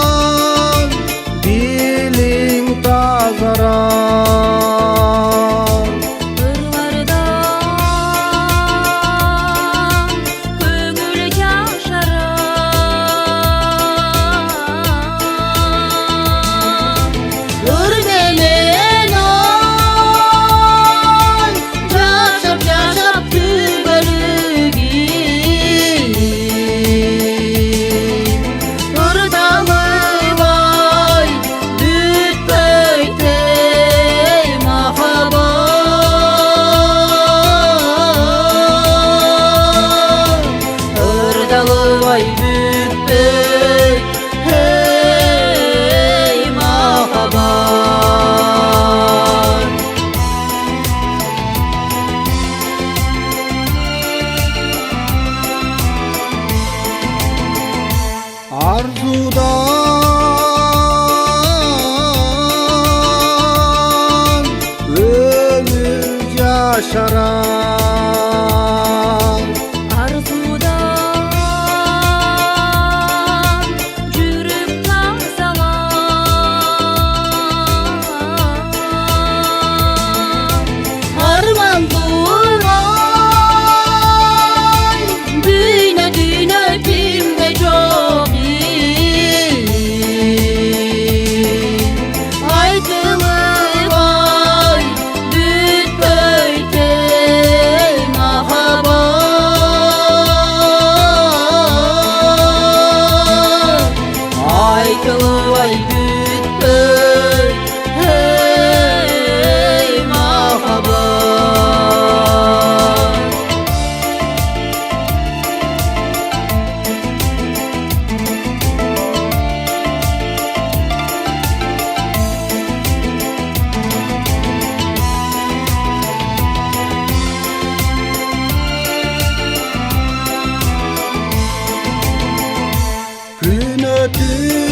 Harmandan diling tazarar, ırlardan көңіл yaşarar. ыр менен ой жашап жашап түбөлүгүн, ыр табылбай бүтпөйт эй махаббат, ыр табылбай бүтпөйт эй махаббат. Arzudan ömür yaşarar, Arzudan жүрек тазалар. arman durmay düne düne kimde çok aytılbay bütpöйт ey махаббат, aytılbay бүтпөйт ey махаббат. Күн өтүп